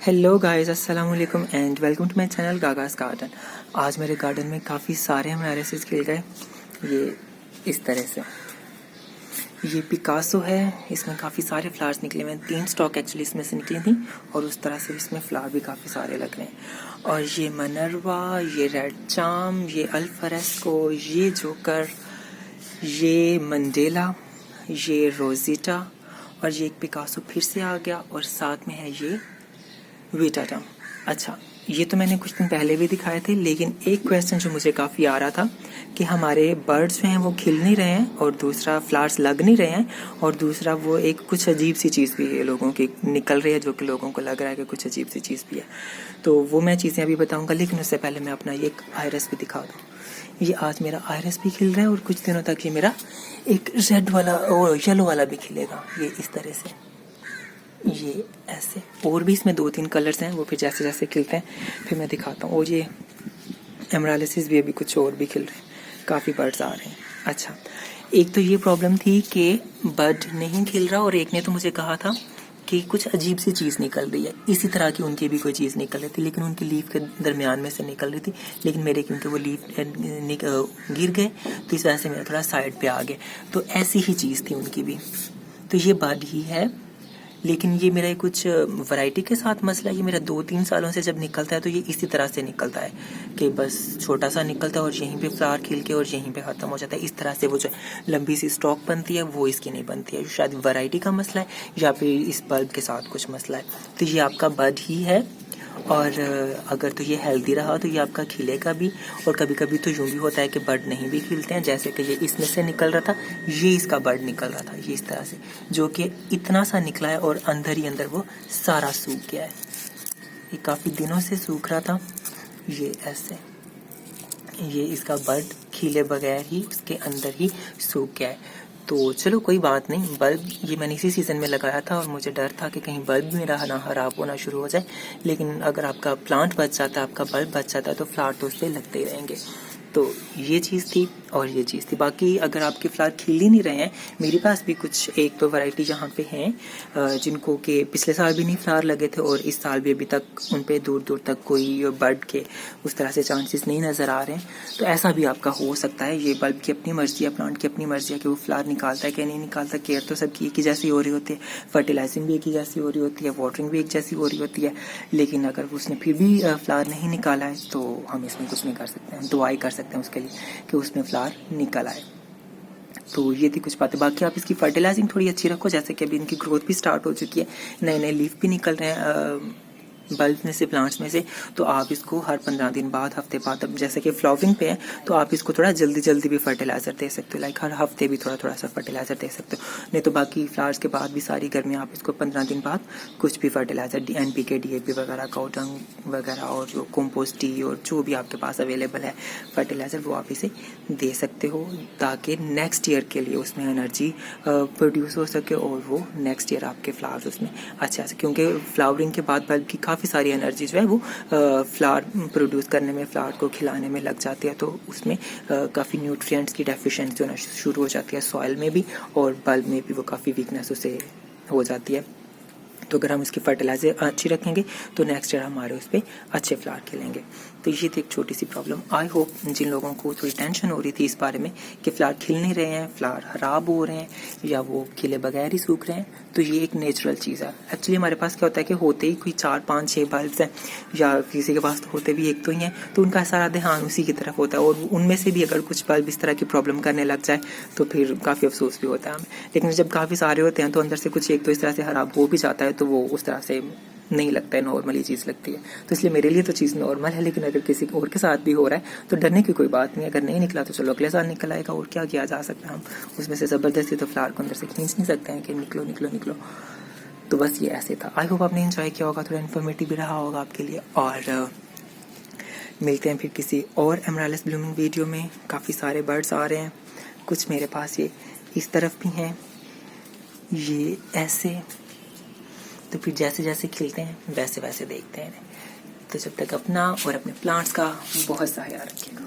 Hello guys, अस्सलाम वालेकुम and welcome to my channel Gagas garden. आज मेरे गार्डन में काफ़ी सारे एमराल्ड्स खिल गए। ये इस तरह से, ये पिकासो है, इसमें काफ़ी सारे फ्लावर्स निकले हुए हैं। 3 स्टॉक एक्चुअली इसमें से निकली थी और उस तरह से इसमें फ्लावर भी काफ़ी सारे लग रहे हैं। और ये मनरवा, ये रेड चाम, ये अल्फरेस्को, ये जोकर, ये मंडेला, ये रोजिटा और ये एक पिकासो फिर से आ गया और साथ में है ये वीटाटम। अच्छा, ये तो मैंने कुछ दिन पहले भी दिखाए थे, लेकिन एक क्वेश्चन जो मुझे काफ़ी आ रहा था कि हमारे बर्ड्स जो हैं वो खिल नहीं रहे हैं और दूसरा फ्लावर्स लग नहीं रहे हैं और दूसरा वो एक कुछ अजीब सी चीज़ भी है लोगों की निकल रही है, जो कि लोगों को लग रहा है कि कुछ अजीब सी चीज़ भी है। तो वो मैं चीज़ें अभी बताऊँगा, लेकिन उससे पहले मैं अपना ये आयरस भी दिखा दूँ। ये आज मेरा आयरस भी खिल रहा है और कुछ दिनों तक ये मेरा एक रेड वाला और येलो वाला भी खिलेगा। ये इस तरह से, ये ऐसे, और भी इसमें 2-3 कलर्स हैं, वो फिर जैसे जैसे खिलते हैं फिर मैं दिखाता हूँ। और ये एमराल्ड्स भी अभी कुछ और भी खिल रहे हैं, काफ़ी बर्ड्स आ रहे हैं। अच्छा, एक तो ये प्रॉब्लम थी कि बर्ड नहीं खिल रहा और एक ने तो मुझे कहा था कि कुछ अजीब सी चीज़ निकल रही है। इसी तरह की उनकी भी कोई चीज़ निकल रही थी, लेकिन उनकी लीफ के दरमियान में से निकल रही थी, लेकिन मेरे क्योंकि वो लीफ गिर गए तो इस वजह से मेरा थोड़ा साइड पे आ गए। तो ऐसी ही चीज़ थी उनकी भी। तो ये बर्ड ही है, लेकिन ये मेरा कुछ वैरायटी के साथ मसला है। ये मेरा 2-3 सालों से जब निकलता है तो ये इसी तरह से निकलता है कि बस छोटा सा निकलता है और यहीं पे फ्लावर खिल के और यहीं पे ख़त्म हो जाता है। इस तरह से वो जो लंबी सी स्टॉक बनती है वो इसकी नहीं बनती है। शायद वैरायटी का मसला है या फिर इस बल्ब के साथ कुछ मसला है। तो ये आपका बर्ड ही है, और अगर तो ये हेल्दी रहा तो ये आपका खिलेगा भी। और कभी कभी तो यूँ भी होता है कि बर्ड नहीं भी खिलते हैं, जैसे कि ये इसमें से निकल रहा था, ये इसका बर्ड निकल रहा था, ये इस तरह से, जो कि इतना सा निकला है और अंदर ही अंदर वो सारा सूख गया है। ये काफ़ी दिनों से सूख रहा था। ये ऐसे, ये इसका बर्ड खिले बगैर ही उसके अंदर ही सूख गया है। तो चलो कोई बात नहीं, बल्ब ये मैंने इसी सीज़न में लगाया था और मुझे डर था कि कहीं बल्ब मेरा ना खराब होना शुरू हो जाए। लेकिन अगर आपका प्लांट बच जाता है, आपका बल्ब बच जाता है, तो फ्लावर तो उससे लगते ही रहेंगे। तो ये चीज़ थी और ये चीज़ थी। बाकी अगर आपके फ्लावर खिल ही नहीं रहे हैं, मेरे पास भी कुछ एक तो वैरायटी यहाँ पे हैं जिनको कि पिछले साल भी नहीं फ्लावर लगे थे और इस साल भी अभी तक उन पे दूर दूर तक कोई बर्ड के उस तरह से चांसेस नहीं नज़र आ रहे हैं। तो ऐसा भी आपका हो सकता है। ये बल्ब की अपनी मर्जी है, प्लांट की अपनी मर्जी है कि वो फ्लावर निकालता है कि नहीं निकालता। केयर तो सबकी एक ही जैसी हो रही होती है, फर्टिलाइजिंग भी एक ही जैसी हो रही होती है, वाटरिंग भी एक जैसी हो रही होती है। लेकिन अगर उसने फिर भी फ्लावर नहीं निकाला है तो हम इसमें कुछ नहीं कर सकते हैं, दुआई कर सकते हैं उसके लिए कि उसमें फ्लावर निकल आए। तो ये थी कुछ बातें। बाकी आप इसकी फर्टिलाइजिंग थोड़ी अच्छी रखो, जैसे कि अभी इनकी ग्रोथ भी स्टार्ट हो चुकी है, नए नए लीफ भी निकल रहे हैं बल्ब में से, प्लांट्स में से। तो आप इसको हर 15 दिन बाद, हफ्ते बाद, अब जैसे कि फ्लावरिंग पे है तो आप इसको थोड़ा जल्दी जल्दी भी फर्टिलाइज़र दे सकते हो, लाइक हर हफ्ते भी थोड़ा थोड़ा सा फर्टिलाइज़र दे सकते हो। नहीं तो बाकी फ्लावर्स के बाद भी सारी गर्मी आप इसको 15 दिन बाद कुछ भी फर्टिलाइज़र, NPK, DAP वगैरह, काऊ डंग वगैरह और जो कंपोस्ट टी और जो भी आपके पास अवेलेबल है फर्टिलाइज़र, वो आप इसे दे सकते हो, ताकि नेक्स्ट ईयर के लिए उसमें एनर्जी प्रोड्यूस हो सके और वो नेक्स्ट ईयर आपके फ्लावर्स उसमें अच्छे से, क्योंकि फ्लावरिंग के बाद बल्ब की काफ़ी सारी एनर्जी जो है वो फ्लावर प्रोड्यूस करने में, फ्लावर को खिलाने में लग जाती है। तो उसमें काफ़ी न्यूट्रिएंट्स की डेफिशिएंसी होना शुरू हो जाती है, सॉइल में भी और बल्ब में भी वो काफ़ी वीकनेस उसे हो जाती है। तो अगर हम इसकी फर्टिलाइजर अच्छी रखेंगे तो नेक्स्ट ईयर हमारे उस पर अच्छे फ्लावर खिलेंगे। तो ये थी एक छोटी सी प्रॉब्लम। आई होप जिन लोगों को थोड़ी टेंशन हो रही थी इस बारे में कि फ्लावर खिल नहीं रहे हैं, फ्लावर खराब हो रहे हैं या वो खिले बगैर ही सूख रहे हैं, तो ये एक नेचुरल चीज़ है। एक्चुअली हमारे पास क्या होता है कि होते ही कोई 4-5-6 बल्ब्स हैं या किसी के पास तो होते भी एक तो ही हैं, तो उनका सारा ध्यान उसी की तरफ होता है और उनमें से भी अगर कुछ बल्ब इस तरह की प्रॉब्लम करने लग जाए तो फिर काफ़ी अफसोस भी होता है हमें। लेकिन जब काफ़ी सारे होते हैं तो अंदर से कुछ एक तो इस तरह से खराब हो भी जाता है, तो वो उस तरह से नहीं लगता है, नॉर्मली चीज़ लगती है। तो इसलिए मेरे लिए तो चीज़ नॉर्मल है, लेकिन अगर किसी और के साथ भी हो रहा है तो डरने की कोई बात नहीं। अगर नहीं निकला तो चलो अगले साल निकल आएगा, और क्या किया जा सकता है। हम उसमें से ज़बरदस्ती तो फ्लावर को अंदर से खींच नहीं सकते हैं कि निकलो निकलो निकलो। तो बस ये ऐसे था। आई होप आपने एंजॉय किया होगा, थोड़ा इन्फॉर्मेटिव भी रहा होगा आपके लिए। और मिलते हैं फिर किसी और एमराल्ड्स ब्लूमिंग वीडियो में। काफ़ी सारे बर्ड्स आ रहे हैं, कुछ मेरे पास ये इस तरफ भी हैं, ये ऐसे। तो फिर जैसे जैसे खिलते हैं वैसे वैसे देखते हैं। तो जब तक अपना और अपने प्लांट्स का बहुत सा ख्याल रखिएगा।